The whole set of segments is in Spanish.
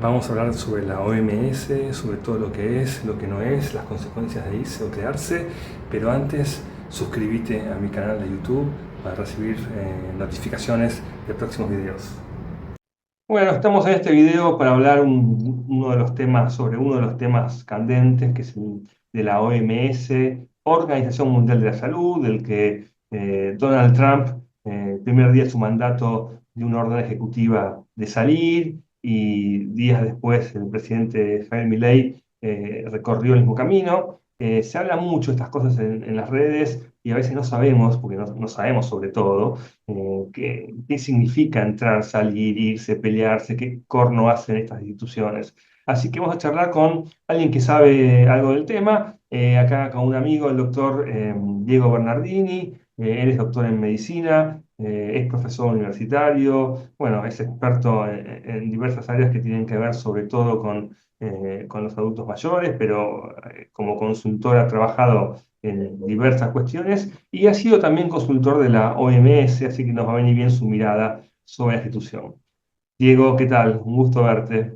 Vamos a hablar sobre la OMS, sobre todo lo que es, lo que no es, las consecuencias de irse o quedarse, pero antes suscríbete a mi canal de YouTube para recibir notificaciones de próximos videos. Bueno, estamos en este video para hablar uno de los temas, sobre uno de los temas candentes, que es el de la OMS, Organización Mundial de la Salud, del que Donald Trump, el primer día de su mandato, dio una orden ejecutiva de salir, y días después el presidente Javier Milei recorrió el mismo camino. Se habla mucho de estas cosas en las redes y a veces no sabemos, porque no sabemos sobre todo qué significa entrar, salir, irse, pelearse, qué corno hacen estas instituciones. Así que vamos a charlar con alguien que sabe algo del tema, acá con un amigo, el doctor Diego Bernardini. Él es doctor en medicina, es profesor universitario, bueno, es experto en diversas áreas que tienen que ver sobre todo con los adultos mayores, pero como consultor ha trabajado en diversas cuestiones y ha sido también consultor de la OMS, así que nos va a venir bien su mirada sobre la institución. Diego, ¿qué tal? Un gusto verte.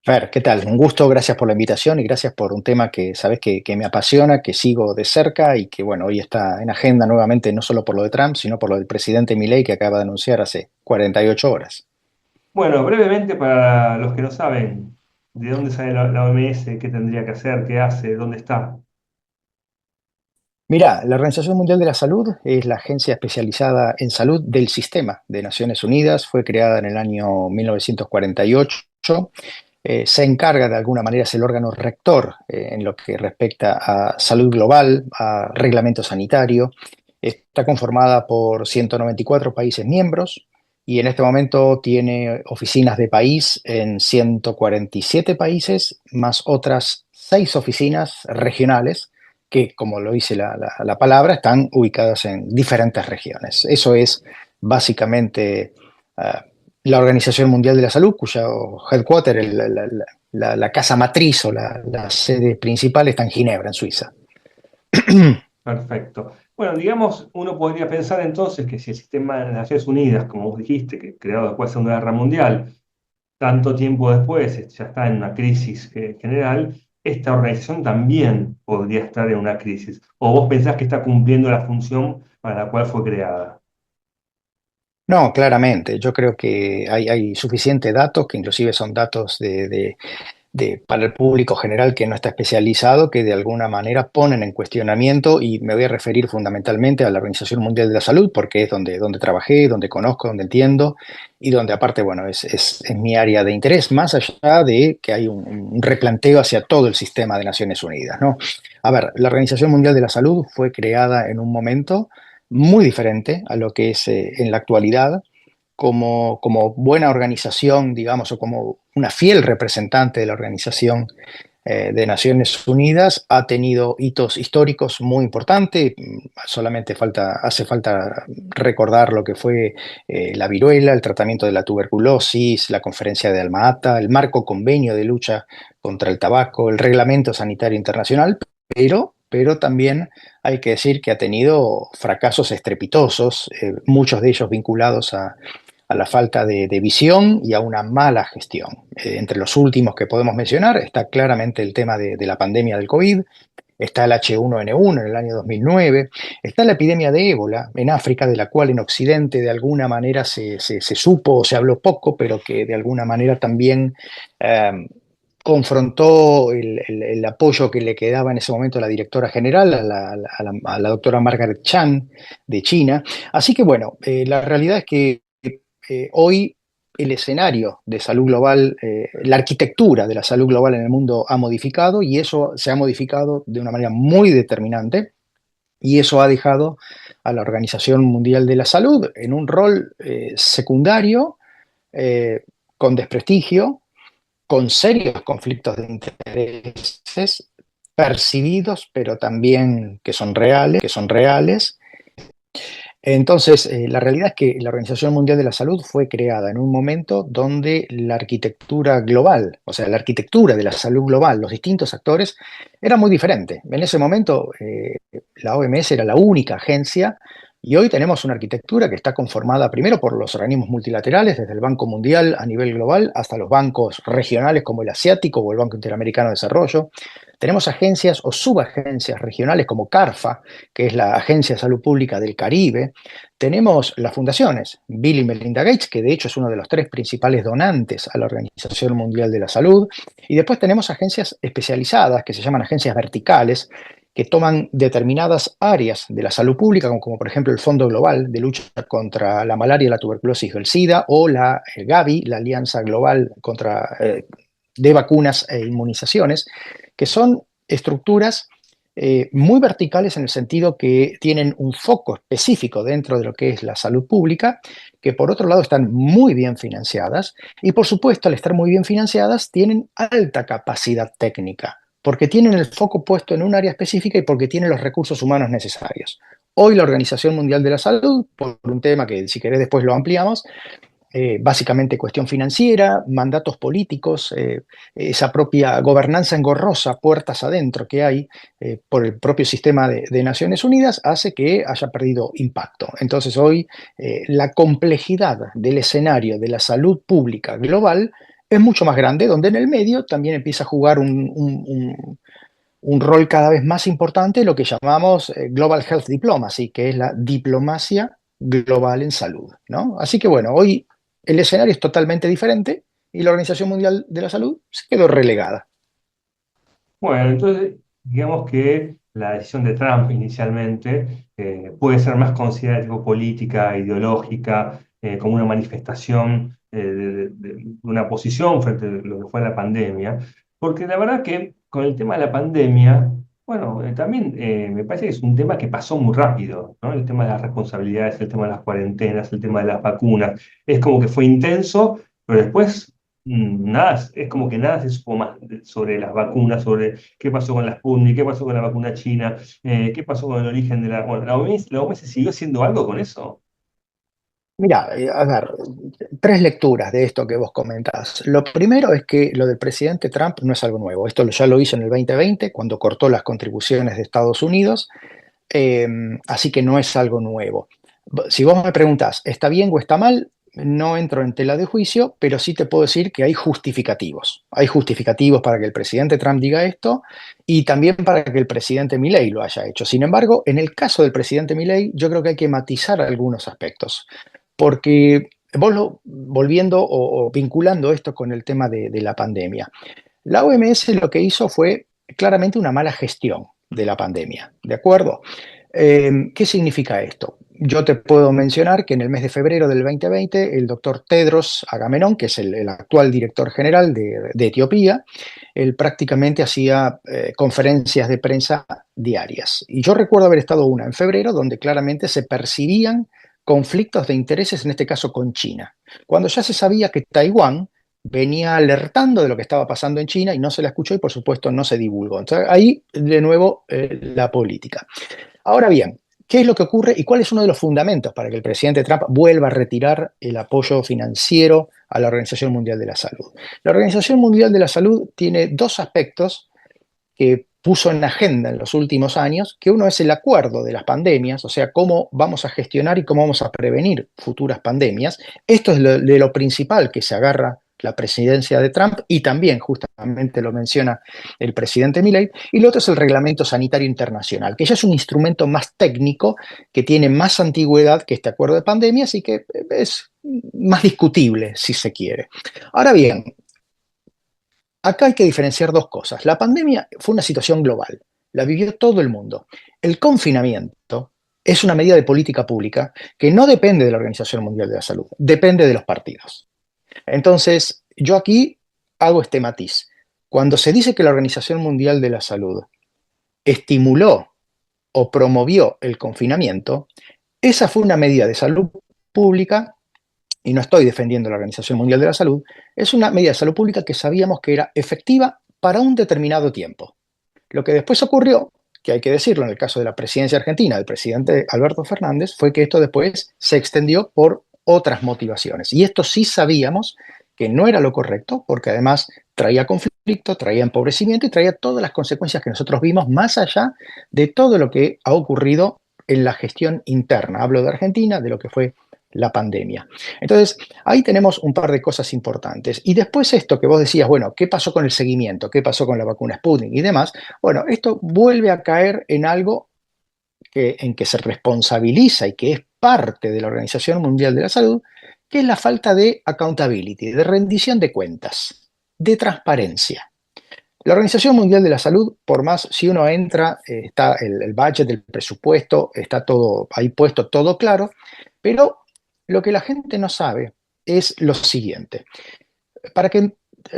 Fer, ¿qué tal? Un gusto, gracias por la invitación y gracias por un tema que sabes que me apasiona, que sigo de cerca y que, bueno, hoy está en agenda nuevamente, no solo por lo de Trump, sino por lo del presidente Milei que acaba de anunciar hace 48 horas. Bueno, brevemente para los que no saben de dónde sale la OMS, qué tendría que hacer, qué hace, dónde está. Mira, la Organización Mundial de la Salud es la agencia especializada en salud del sistema de Naciones Unidas, fue creada en el año 1948. Se encarga de alguna manera, es el órgano rector en lo que respecta a salud global, a reglamento sanitario. Está conformada por 194 países miembros y en este momento tiene oficinas de país en 147 países, más otras 6 oficinas regionales que, como lo dice la palabra, están ubicadas en diferentes regiones. Eso es básicamente la Organización Mundial de la Salud, cuyo headquarter, la casa matriz o la sede principal está en Ginebra, en Suiza. Perfecto. Bueno, digamos, uno podría pensar entonces que si el sistema de las Naciones Unidas, como vos dijiste, que creado después de la Segunda Guerra Mundial, tanto tiempo después ya está en una crisis general, esta organización también podría estar en una crisis. ¿O vos pensás que está cumpliendo la función para la cual fue creada? No, claramente. Yo creo que hay suficientes datos, que inclusive son datos para el público general que no está especializado, que de alguna manera ponen en cuestionamiento, y me voy a referir fundamentalmente a la Organización Mundial de la Salud, porque es donde trabajé, donde conozco, donde entiendo, y donde aparte, bueno, es mi área de interés, más allá de que hay un replanteo hacia todo el sistema de Naciones Unidas, ¿no? A ver, la Organización Mundial de la Salud fue creada en un momento muy diferente a lo que es en la actualidad, como buena organización, digamos, o como una fiel representante de la Organización de Naciones Unidas, ha tenido hitos históricos muy importantes. Solamente hace falta recordar lo que fue la viruela, el tratamiento de la tuberculosis, la conferencia de Alma-Ata, el marco convenio de lucha contra el tabaco, el reglamento sanitario internacional, pero también hay que decir que ha tenido fracasos estrepitosos, muchos de ellos vinculados a la falta de visión y a una mala gestión. Entre los últimos que podemos mencionar está claramente el tema de la pandemia del COVID, está el H1N1 en el año 2009, está la epidemia de ébola en África, de la cual en Occidente de alguna manera se supo o se habló poco, pero que de alguna manera también confrontó el apoyo que le quedaba en ese momento a la directora general, a la doctora Margaret Chan de China. Así que bueno, la realidad es que hoy el escenario de salud global, la arquitectura de la salud global en el mundo ha modificado, y eso se ha modificado de una manera muy determinante, y eso ha dejado a la Organización Mundial de la Salud en un rol secundario, eh, con desprestigio, con serios conflictos de intereses percibidos, pero también que son reales. Entonces, la realidad es que la Organización Mundial de la Salud fue creada en un momento donde la arquitectura global, o sea, la arquitectura de la salud global, los distintos actores, era muy diferente. En ese momento, la OMS era la única agencia Y hoy tenemos una arquitectura que está conformada primero por los organismos multilaterales, desde el Banco Mundial a nivel global hasta los bancos regionales como el Asiático o el Banco Interamericano de Desarrollo. Tenemos agencias o subagencias regionales como CARFA, que es la Agencia de Salud Pública del Caribe. Tenemos las fundaciones, Bill y Melinda Gates, que de hecho es uno de los tres principales donantes a la Organización Mundial de la Salud. Y después tenemos agencias especializadas, que se llaman agencias verticales, que toman determinadas áreas de la salud pública, como por ejemplo el Fondo Global de Lucha contra la Malaria, la Tuberculosis y el SIDA, o la Gavi, la Alianza Global de Vacunas e Inmunizaciones, que son estructuras muy verticales en el sentido que tienen un foco específico dentro de lo que es la salud pública, que por otro lado están muy bien financiadas y por supuesto al estar muy bien financiadas tienen alta capacidad técnica, porque tienen el foco puesto en un área específica y porque tienen los recursos humanos necesarios. Hoy la Organización Mundial de la Salud, por un tema que si querés después lo ampliamos, básicamente cuestión financiera, mandatos políticos, esa propia gobernanza engorrosa, puertas adentro que hay por el propio sistema de Naciones Unidas, hace que haya perdido impacto. Entonces hoy la complejidad del escenario de la salud pública global es mucho más grande, donde en el medio también empieza a jugar un rol cada vez más importante, lo que llamamos Global Health Diplomacy, que es la diplomacia global en salud, ¿no? Así que bueno, hoy el escenario es totalmente diferente y la Organización Mundial de la Salud se quedó relegada. Bueno, entonces digamos que la decisión de Trump inicialmente puede ser más considerada tipo política, ideológica, como una manifestación de una posición frente a lo que fue la pandemia, porque la verdad que con el tema de la pandemia, bueno, también me parece que es un tema que pasó muy rápido, ¿no? El tema de las responsabilidades, el tema de las cuarentenas, el tema de las vacunas, es como que fue intenso, pero después nada, es como que nada se supo más sobre las vacunas, sobre qué pasó con la Sputnik, qué pasó con la vacuna china, qué pasó con el origen de la... Bueno, la OMS siguió haciendo algo con eso. Mira, a ver, tres lecturas de esto que vos comentás. Lo primero es que lo del presidente Trump no es algo nuevo. Esto ya lo hizo en el 2020, cuando cortó las contribuciones de Estados Unidos, eh, así que no es algo nuevo. Si vos me preguntás, ¿está bien o está mal? No entro en tela de juicio, pero sí te puedo decir que hay justificativos. Hay justificativos para que el presidente Trump diga esto y también para que el presidente Milei lo haya hecho. Sin embargo, en el caso del presidente Milei, yo creo que hay que matizar algunos aspectos, porque volviendo o vinculando esto con el tema de la pandemia, la OMS lo que hizo fue claramente una mala gestión de la pandemia, ¿de acuerdo? ¿Qué significa esto? Yo te puedo mencionar que en el mes de febrero del 2020, el doctor Tedros Agamenón, que es el actual director general de Etiopía, él prácticamente hacía conferencias de prensa diarias. Y yo recuerdo haber estado una en febrero donde claramente se percibían conflictos de intereses, en este caso con China, cuando ya se sabía que Taiwán venía alertando de lo que estaba pasando en China y no se la escuchó y por supuesto no se divulgó. Entonces ahí de nuevo la política. Ahora bien, ¿qué es lo que ocurre y cuál es uno de los fundamentos para que el presidente Trump vuelva a retirar el apoyo financiero a la Organización Mundial de la Salud? La Organización Mundial de la Salud tiene dos aspectos que puso en agenda en los últimos años, que uno es el acuerdo de las pandemias, o sea, cómo vamos a gestionar y cómo vamos a prevenir futuras pandemias. Esto es de lo principal que se agarra la presidencia de Trump y también justamente lo menciona el presidente Milei, y lo otro es el Reglamento Sanitario Internacional, que ya es un instrumento más técnico, que tiene más antigüedad que este acuerdo de pandemias y que es más discutible, si se quiere. Ahora bien, acá hay que diferenciar dos cosas. La pandemia fue una situación global, la vivió todo el mundo. El confinamiento es una medida de política pública que no depende de la Organización Mundial de la Salud, depende de los partidos. Entonces, yo aquí hago este matiz. Cuando se dice que la Organización Mundial de la Salud estimuló o promovió el confinamiento, esa fue una medida de salud pública, y no estoy defendiendo la Organización Mundial de la Salud, es una medida de salud pública que sabíamos que era efectiva para un determinado tiempo. Lo que después ocurrió, que hay que decirlo en el caso de la presidencia argentina del presidente Alberto Fernández, fue que esto después se extendió por otras motivaciones. Y esto sí sabíamos que no era lo correcto, porque además traía conflicto, traía empobrecimiento y traía todas las consecuencias que nosotros vimos más allá de todo lo que ha ocurrido en la gestión interna. Hablo de Argentina, de lo que fue la pandemia. Entonces, ahí tenemos un par de cosas importantes. Y después esto que vos decías, bueno, ¿qué pasó con el seguimiento? ¿Qué pasó con la vacuna Sputnik y demás? Bueno, esto vuelve a caer en algo en que se responsabiliza y que es parte de la Organización Mundial de la Salud, que es la falta de accountability, de rendición de cuentas, de transparencia. La Organización Mundial de la Salud, por más si uno entra, está el budget del presupuesto, está todo ahí puesto, todo claro, pero lo que la gente no sabe es lo siguiente. Para que,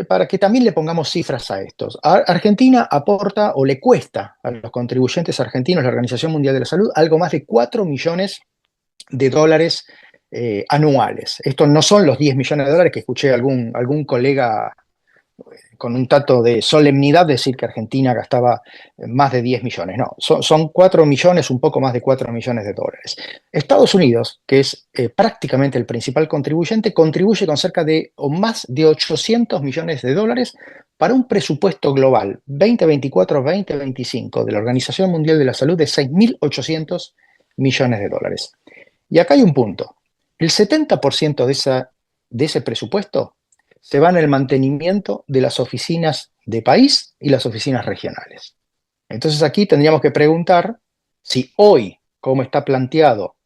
para que también le pongamos cifras a estos. Argentina aporta o le cuesta a los contribuyentes argentinos, la Organización Mundial de la Salud, algo más de 4 millones de dólares anuales. Estos no son los 10 millones de dólares que escuché algún colega con un tanto de solemnidad decir que Argentina gastaba más de 10 millones. No, son 4 millones, un poco más de 4 millones de dólares. Estados Unidos, que es prácticamente el principal contribuyente, contribuye con cerca de o más de 800 millones de dólares para un presupuesto global 2024-2025 de la Organización Mundial de la Salud de 6.800 millones de dólares. Y acá hay un punto. El 70% de ese presupuesto se va en el mantenimiento de las oficinas de país y las oficinas regionales. Entonces aquí tendríamos que preguntar si hoy, como está planteado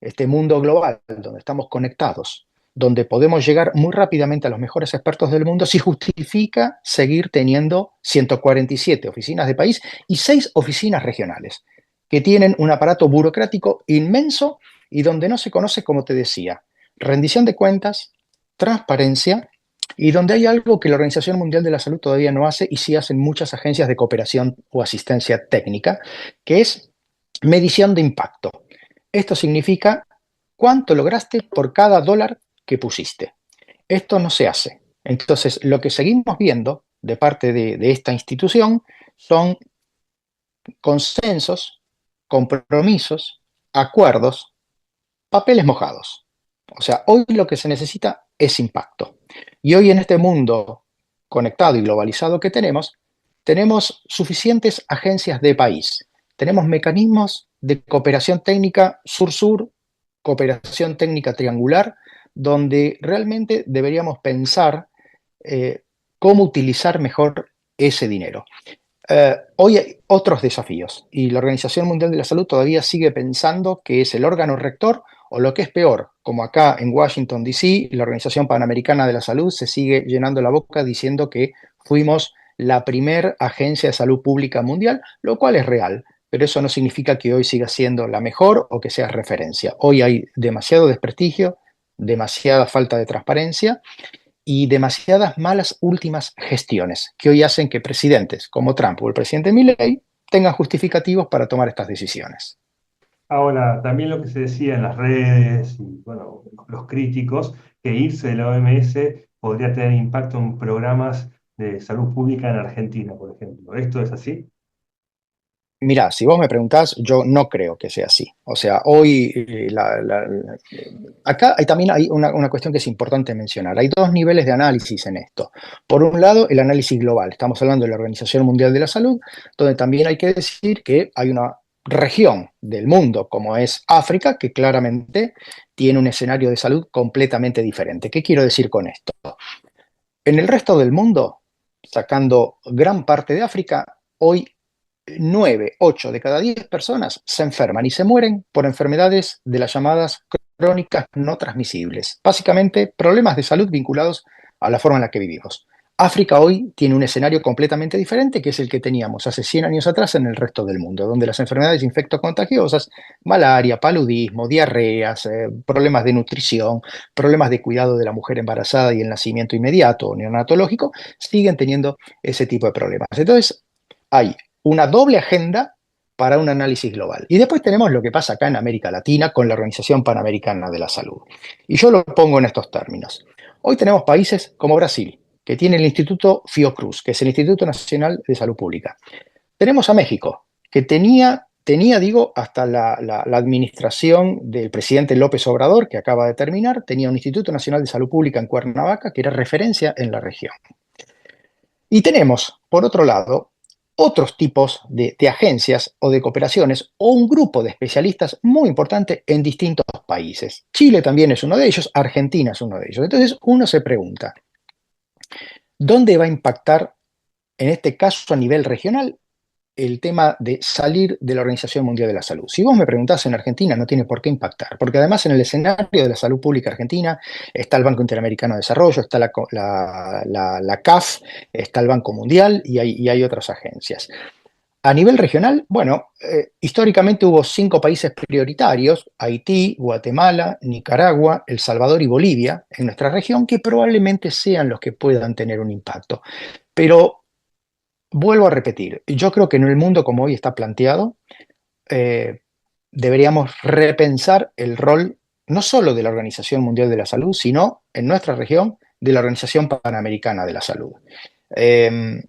este mundo global, donde estamos conectados, donde podemos llegar muy rápidamente a los mejores expertos del mundo, si justifica seguir teniendo 147 oficinas de país y 6 oficinas regionales, que tienen un aparato burocrático inmenso y donde no se conoce, como te decía, rendición de cuentas, transparencia, y donde hay algo que la Organización Mundial de la Salud todavía no hace y sí hacen muchas agencias de cooperación o asistencia técnica, que es medición de impacto. Esto significa cuánto lograste por cada dólar que pusiste. Esto no se hace. Entonces, lo que seguimos viendo de parte de esta institución son consensos, compromisos, acuerdos, papeles mojados. O sea, hoy lo que se necesita es impacto. Y hoy en este mundo conectado y globalizado que tenemos suficientes agencias de país. Tenemos mecanismos de cooperación técnica sur-sur, cooperación técnica triangular, donde realmente deberíamos pensar cómo utilizar mejor ese dinero. Hoy hay otros desafíos y la Organización Mundial de la Salud todavía sigue pensando que es el órgano rector o lo que es peor, como acá en Washington, D.C., la Organización Panamericana de la Salud se sigue llenando la boca diciendo que fuimos la primer agencia de salud pública mundial, lo cual es real, pero eso no significa que hoy siga siendo la mejor o que sea referencia. Hoy hay demasiado desprestigio, demasiada falta de transparencia y demasiadas malas últimas gestiones que hoy hacen que presidentes como Trump o el presidente Milley tengan justificativos para tomar estas decisiones. Ahora, también lo que se decía en las redes y bueno, los críticos, que irse de la OMS podría tener impacto en programas de salud pública en Argentina, por ejemplo. ¿Esto es así? Mirá, si vos me preguntás, yo no creo que sea así. O sea, hoy acá también hay una cuestión que es importante mencionar. Hay dos niveles de análisis en esto. Por un lado, el análisis global. Estamos hablando de la Organización Mundial de la Salud, donde también hay que decir que hay una región del mundo, como es África, que claramente tiene un escenario de salud completamente diferente. ¿Qué quiero decir con esto? En el resto del mundo, sacando gran parte de África, hoy 9, 8 de cada 10 personas se enferman y se mueren por enfermedades de las llamadas crónicas no transmisibles. Básicamente, problemas de salud vinculados a la forma en la que vivimos. África hoy tiene un escenario completamente diferente, que es el que teníamos hace 100 años atrás en el resto del mundo, donde las enfermedades infectocontagiosas, malaria, paludismo, diarreas, problemas de nutrición, problemas de cuidado de la mujer embarazada y el nacimiento inmediato o neonatológico, siguen teniendo ese tipo de problemas. Entonces, hay una doble agenda para un análisis global. Y después tenemos lo que pasa acá en América Latina con la Organización Panamericana de la Salud. Y yo lo pongo en estos términos. Hoy tenemos países como Brasil, que tiene el Instituto Fiocruz, que es el Instituto Nacional de Salud Pública. Tenemos a México, que tenía digo, hasta la administración del presidente López Obrador, que acaba de terminar, tenía un Instituto Nacional de Salud Pública en Cuernavaca, que era referencia en la región. Y tenemos, por otro lado, otros tipos de agencias o de cooperaciones o un grupo de especialistas muy importante en distintos países. Chile también es uno de ellos, Argentina es uno de ellos. Entonces uno se pregunta, ¿dónde va a impactar, en este caso a nivel regional, el tema de salir de la Organización Mundial de la Salud? Si vos me preguntás, en Argentina no tiene por qué impactar, porque además en el escenario de la salud pública argentina está el Banco Interamericano de Desarrollo, está la CAF, está el Banco Mundial y hay otras agencias. A nivel regional, bueno, históricamente hubo 5 países prioritarios: Haití, Guatemala, Nicaragua, El Salvador y Bolivia en nuestra región, que probablemente sean los que puedan tener un impacto. Pero vuelvo a repetir, yo creo que en el mundo como hoy está planteado, eh, deberíamos repensar el rol no solo de la Organización Mundial de la Salud, sino en nuestra región de la Organización Panamericana de la Salud. Eh,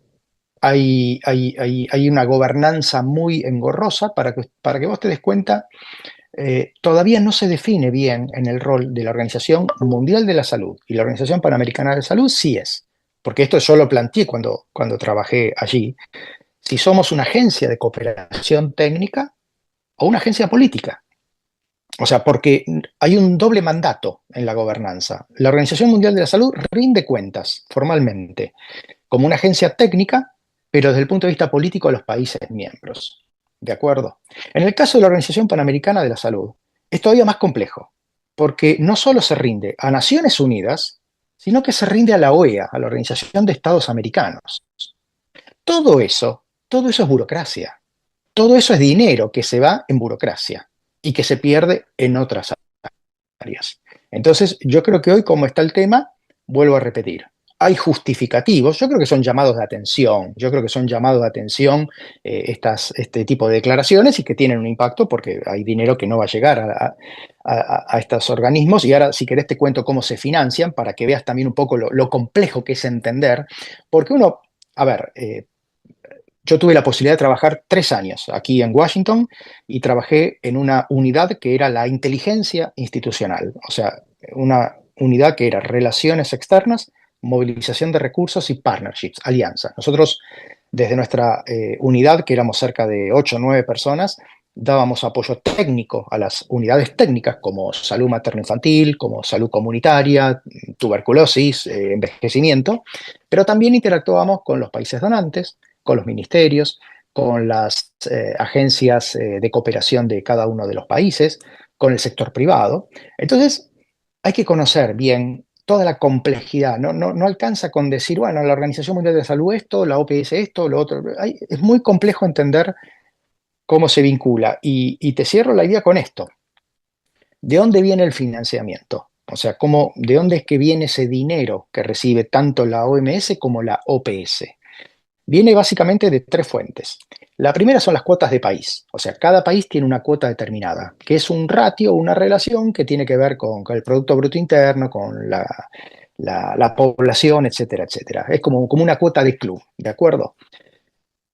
hay una gobernanza muy engorrosa para que vos te des cuenta. Todavía no se define bien en el rol de la Organización Mundial de la Salud y la Organización Panamericana de la Salud. Sí es, porque esto yo lo planteé cuando trabajé allí, si somos una agencia de cooperación técnica o una agencia política. O sea, porque hay un doble mandato en la gobernanza. La Organización Mundial de la Salud rinde cuentas formalmente como una agencia técnica, pero desde el punto de vista político a los países miembros. ¿De acuerdo? En el caso de la Organización Panamericana de la Salud, es todavía más complejo, porque no solo se rinde a Naciones Unidas, sino que se rinde a la OEA, a la Organización de Estados Americanos. Todo eso es burocracia. Todo eso es dinero que se va en burocracia y que se pierde en otras áreas. Entonces, yo creo que hoy, como está el tema, vuelvo a repetir, hay justificativos, yo creo que son llamados de atención, yo creo que son llamados de atención este tipo de declaraciones y que tienen un impacto porque hay dinero que no va a llegar a estos organismos. Y ahora, si querés, te cuento cómo se financian para que veas también un poco lo complejo que es entender, porque uno, a ver, yo tuve la posibilidad de trabajar 3 años aquí en Washington y trabajé en una unidad que era la inteligencia institucional, o sea, una unidad que era relaciones externas, movilización de recursos y partnerships, alianza. Nosotros, desde nuestra unidad, que éramos cerca de 8 o 9 personas, dábamos apoyo técnico a las unidades técnicas como salud materno-infantil, como salud comunitaria, tuberculosis, envejecimiento, pero también interactuábamos con los países donantes, con los ministerios, con las agencias de cooperación de cada uno de los países, con el sector privado. Entonces, hay que conocer bien toda la complejidad. No alcanza con decir, bueno, la Organización Mundial de la Salud esto, la OPS esto, lo otro. Es muy complejo entender cómo se vincula. Y te cierro la idea con esto. ¿De dónde viene el financiamiento? O sea, ¿de dónde es que viene ese dinero que recibe tanto la OMS como la OPS? Viene básicamente de 3 fuentes. La primera son las cuotas de país. O sea, cada país tiene una cuota determinada, que es un ratio, una relación que tiene que ver con el Producto Bruto Interno, con la población, etcétera, etcétera. Es como una cuota de club, ¿de acuerdo?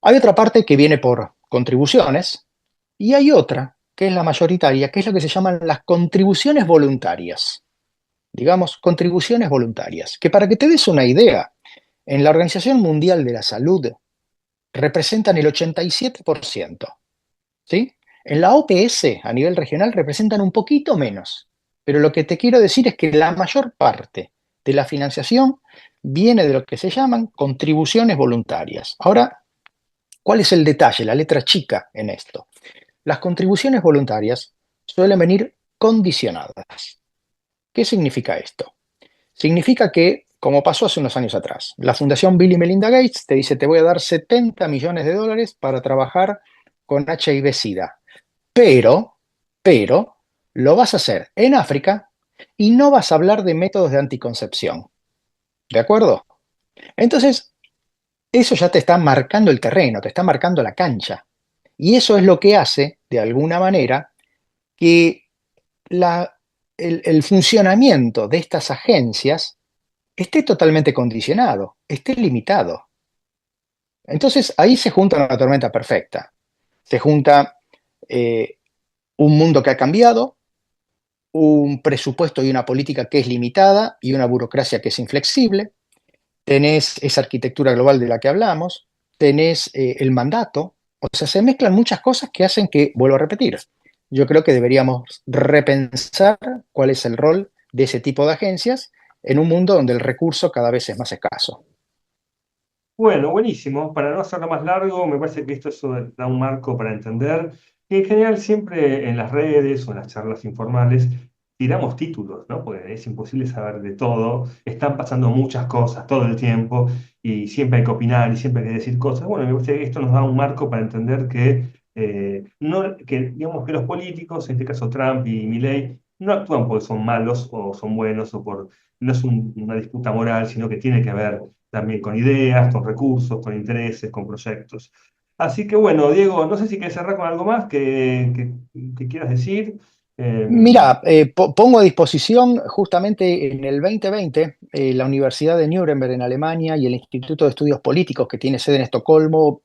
Hay otra parte que viene por contribuciones y hay otra, que es la mayoritaria, que es lo que se llaman las contribuciones voluntarias. Digamos, contribuciones voluntarias, que para que te des una idea, en la Organización Mundial de la Salud representan el 87%, ¿sí? En la OPS, a nivel regional, representan un poquito menos. Pero lo que te quiero decir es que la mayor parte de la financiación viene de lo que se llaman contribuciones voluntarias. Ahora, ¿cuál es el detalle, la letra chica en esto? Las contribuciones voluntarias suelen venir condicionadas. ¿Qué significa esto? Significa que, como pasó hace unos años atrás, la Fundación Bill y Melinda Gates te dice: te voy a dar 70 millones de dólares para trabajar con HIV-Sida, pero lo vas a hacer en África y no vas a hablar de métodos de anticoncepción. ¿De acuerdo? Entonces, eso ya te está marcando el terreno, te está marcando la cancha. Y eso es lo que hace, de alguna manera, que el funcionamiento de estas agencias esté totalmente condicionado, esté limitado. Entonces ahí se junta una tormenta perfecta. Se junta eh, un mundo que ha cambiado, un presupuesto y una política que es limitada y una burocracia que es inflexible. Tenés esa arquitectura global de la que hablamos, tenés el mandato, o sea, se mezclan muchas cosas que hacen que, vuelvo a repetir, yo creo que deberíamos repensar cuál es el rol de ese tipo de agencias en un mundo donde el recurso cada vez es más escaso. Bueno, buenísimo. Para no hacerlo más largo, me parece que esto da un marco para entender que en general siempre en las redes o en las charlas informales tiramos títulos, ¿no? Porque es imposible saber de todo. Están pasando muchas cosas todo el tiempo y siempre hay que opinar y siempre hay que decir cosas. Bueno, me parece que esto nos da un marco para entender no, que, digamos, que los políticos, en este caso Trump y Milley, no actúan porque son malos o son buenos o por... No es una disputa moral, sino que tiene que ver también con ideas, con recursos, con intereses, con proyectos. Así que bueno, Diego, no sé si quieres cerrar con algo más que quieras decir. Eh, Mira, pongo a disposición justamente en el 2020 la Universidad de Nuremberg en Alemania y el Instituto de Estudios Políticos que tiene sede en Estocolmo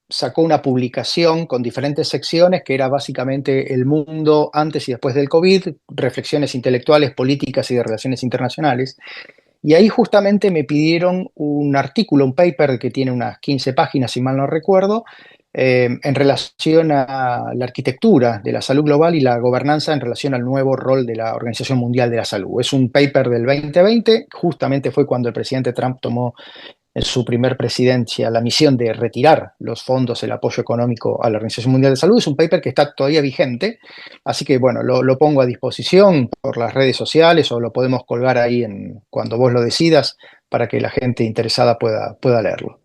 sacó una publicación con diferentes secciones que era básicamente el mundo antes y después del COVID, reflexiones intelectuales, políticas y de relaciones internacionales. Y ahí justamente me pidieron un artículo, un paper que tiene unas 15 páginas, si mal no recuerdo, en relación a la arquitectura de la salud global y la gobernanza en relación al nuevo rol de la Organización Mundial de la Salud. Es un paper del 2020, justamente fue cuando el presidente Trump tomó en su primer presidencia la misión de retirar los fondos, el apoyo económico a la Organización Mundial de Salud. Es un paper que está todavía vigente, así que bueno, lo pongo a disposición por las redes sociales o lo podemos colgar ahí cuando vos lo decidas para que la gente interesada pueda leerlo.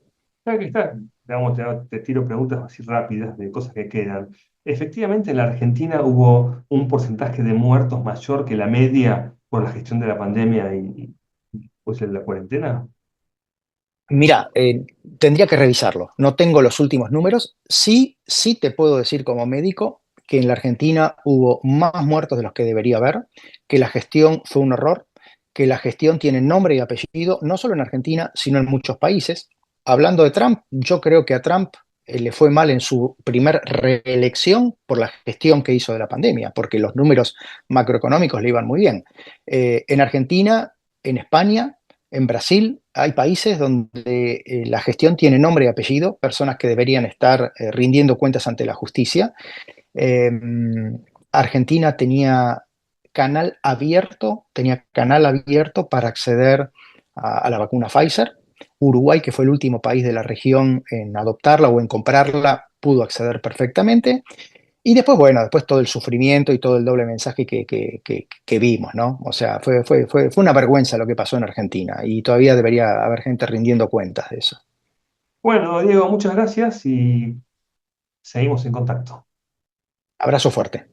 ya que está, digamos, te tiro preguntas así rápidas de cosas que quedan. Efectivamente, en la Argentina hubo un porcentaje de muertos mayor que la media por la gestión de la pandemia y pues en la cuarentena. Mira, tendría que revisarlo. No tengo los últimos números. Sí, sí te puedo decir como médico que en la Argentina hubo más muertos de los que debería haber, que la gestión fue un error, que la gestión tiene nombre y apellido, no solo en Argentina, sino en muchos países. Hablando de Trump, yo creo que a Trump le fue mal en su primer reelección por la gestión que hizo de la pandemia, porque los números macroeconómicos le iban muy bien. En Argentina, en España, en Brasil hay países donde la gestión tiene nombre y apellido, personas que deberían estar rindiendo cuentas ante la justicia. Eh, Argentina tenía canal abierto para acceder a la vacuna Pfizer. Uruguay, que fue el último país de la región en adoptarla o en comprarla, pudo acceder perfectamente. Y después, bueno, después todo el sufrimiento y todo el doble mensaje que vimos, ¿no? O sea, fue una vergüenza lo que pasó en Argentina y todavía debería haber gente rindiendo cuentas de eso. Bueno, Diego, muchas gracias y seguimos en contacto. Abrazo fuerte.